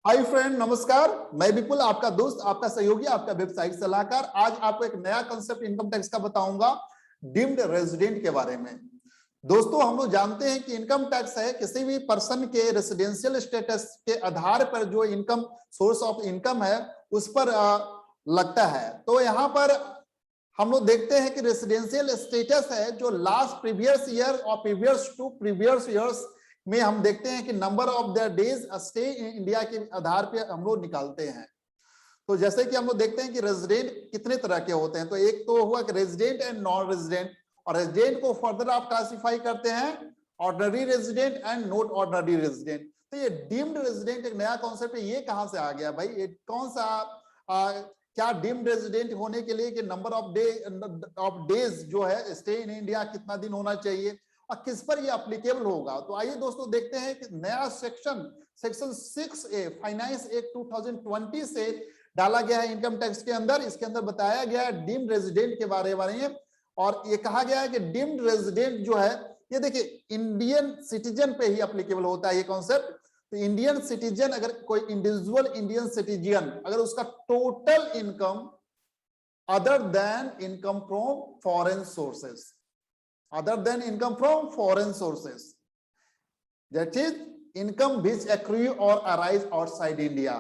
Hi friend, नमस्कार। मैं विपुल, आपका दोस्त, आपका सहयोगी, आपका वेबसाइट सलाहकार। आज आपको एक नया कंसेप्ट इनकम टैक्स का बताऊंगा, डीम्ड रेजिडेंट के बारे में। दोस्तों, हम लोग जानते हैं कि इनकम टैक्स है किसी भी पर्सन के रेसिडेंशियल स्टेटस के आधार पर जो इनकम सोर्स ऑफ इनकम है उस पर लगता है। तो यहाँ पर हम लोग देखते हैं कि रेसिडेंशियल स्टेटस है जो लास्ट प्रीवियस ईयर और प्रीवियस टू प्रीवियस ईयर्स में हम देखते हैं कि number of the days stay in India के आधार पर हम लोग निकालते हैं। तो जैसे कि हम लोग देखते हैं कि रेजिडेंट कितने तरह के होते हैं। तो एक तो हुआ कि रेजिडेंट एंड नॉन रेजिडेंट, और रेजिडेंट को फर्दर आप क्लासिफाई करते हैं ordinary resident and not ordinary resident. तो ये डीम्ड रेजिडेंट एक नया कॉन्सेप्ट है, ये कहां से आ गया भाई? ये कौन सा क्या डीम्ड रेजिडेंट होने के लिए कि नंबर ऑफ डेज जो है स्टे इन इंडिया कितना दिन होना चाहिए और किस पर ये एप्लीकेबल होगा? तो आइए दोस्तों देखते हैं कि नया सेक्शन 6A फाइनेंस एक्ट 2020 से डाला गया है इनकम टैक्स के अंदर। इसके अंदर बताया गया है डीम्ड रेजिडेंट के बारे में, और ये कहा गया है कि डीम्ड रेजिडेंट जो है ये देखिए इंडियन सिटीजन पे ही एप्लीकेबल होता है ये कॉन्सेप्ट। तो इंडियन सिटीजन, अगर कोई इंडिविजुअल इंडियन सिटीजन अगर उसका total income other than income from foreign sources, other than income from foreign sources, that is income which accrue or arise outside India,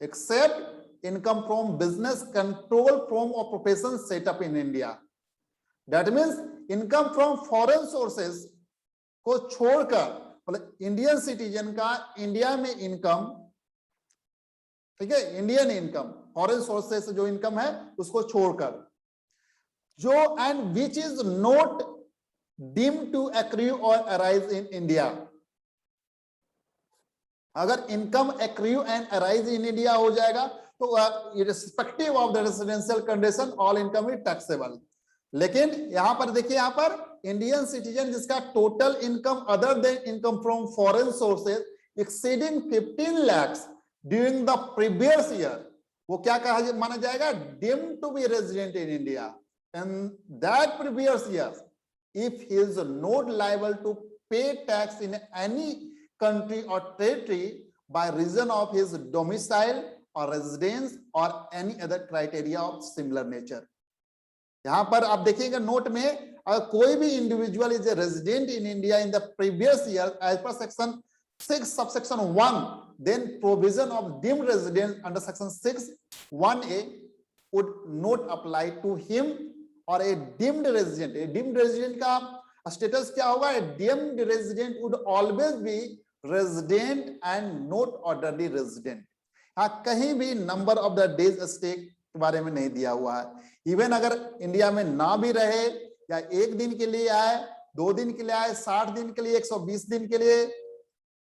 except income from business control firm or profession set up in India. That means income from foreign sources को छोड़कर, मतलब Indian citizen का India में income, ठीक है, Indian income foreign sources से जो income है उसको छोड़कर, जो and which is not deemed to accrue or arise in India, अगर income accrue and arise in India हो जाएगा तो irrespective of the residential condition all income is taxable। लेकिन यहां पर देखिए, यहां पर इंडियन सिटीजन जिसका total income other than income from foreign sources exceeding 15 lakhs during the previous year, वो क्या कहा माना जाएगा? Deemed to be resident in India and that previous year if he is not liable to pay tax in any country or territory by reason of his domicile or residence or any other criteria of similar nature। यहां पर आप देखिएगा note में, अगर कोई भी individual is a resident in India in the previous year as per section 6 subsection 1, then provision of deemed resident under section 6(1)(a) would not apply to him और a deemed resident. A deemed resident का status क्या होगा? A deemed resident would always be resident and not ordinary resident. हाँ, कहीं भी number of the days stay के बारे में नहीं दिया हुआ है। इवन अगर इंडिया में ना भी रहे या 1 दिन के लिए आए, 2 दिन के लिए आए, 60 दिन के लिए, 120 दिन के लिए,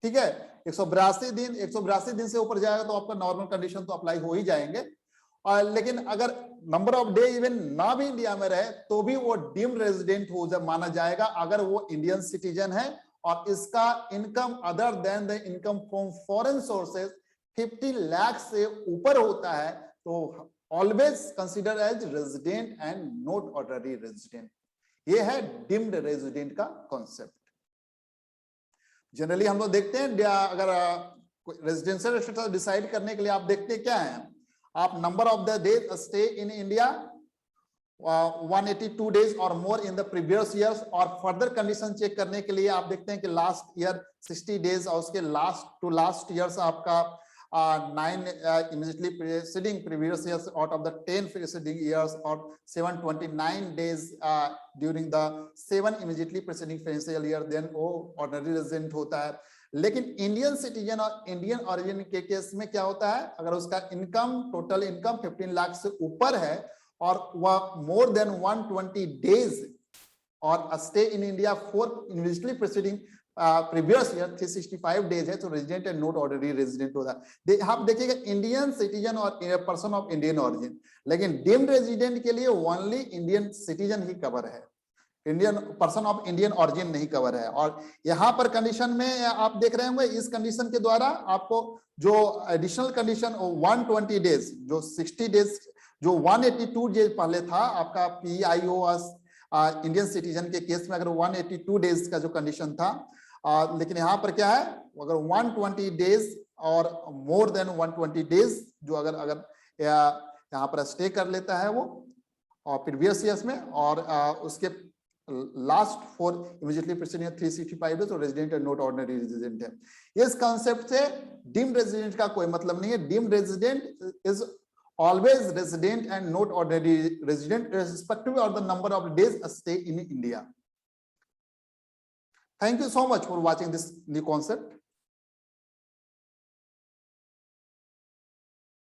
ठीक है, 182 दिन से ऊपर जाएगा तो आपका नॉर्मल कंडीशन तो अप्लाई हो ही जाएंगे। लेकिन अगर नंबर ऑफ डे इवन ना भी इंडिया में रहे तो भी वो डीम्ड रेजिडेंट हो जब माना जाएगा अगर वो इंडियन सिटीजन है और इसका income other than the income from foreign sources 50 lakh से ऊपर होता है, तो always consider as resident and not ordinary resident. ये है डीम्ड रेजिडेंट का कॉन्सेप्ट। जनरली हम लोग देखते हैं, अगर रेजिडेंशियल स्टेटस डिसाइड करने के लिए आप देखते क्या है, आप number of the days stay in India 182 days और मोर इन द प्रीवियस ईयर्स, और फर्दर कंडीशन चेक करने के लिए आप देखते हैं कि लास्ट ईयर 60 डेज और उसके लास्ट ईयर्स आपका 9 immediately preceding previous years out of the 10 preceding years और 729 days during the 7 immediately preceding financial year, then वो ऑर्डिनरी रेजिडेंट होता है। लेकिन इंडियन सिटीजन और इंडियन ओरिजिन के केस में क्या होता है? अगर उसका इनकम टोटल इनकम 15 लाख से ऊपर है और वह मोर देन 120 डेज और stay in India for immediately preceding previous year 365 days है, तो resident and not ordinary resident होता है। आप देखिएगा इंडियन सिटीजन और पर्सन ऑफ इंडियन ओरिजिन, लेकिन डीम्ड रेजिडेंट के लिए ओनली इंडियन सिटीजन ही कवर है, Indian person of Indian origin नहीं कवर है। और यहाँ पर कंडीशन में आप देख रहे होंगे, इस कंडीशन के द्वारा आपको जो एडिशनल कंडीशन 120 डेज, जो 60 डेज, जो 182 डेज पहले था आपका PIO इंडियन सिटीजन के केस में, अगर 182 डेज का जो कंडीशन था, लेकिन यहाँ पर क्या है, अगर 120 डेज और मोर देन 120 डेज जो अगर यहाँ पर स्टे कर लेता है वो और प्रीवियस ईयर्स में, और उसके last four immediately preceding 365 days, और resident and not ordinary resident है। इस कॉन्सेप्ट से डीम्ड रेजिडेंट का कोई मतलब नहीं है। Deemed resident is always resident and not ordinary resident irrespective of the number of days stay in India. Thank you so much for watching this new concept.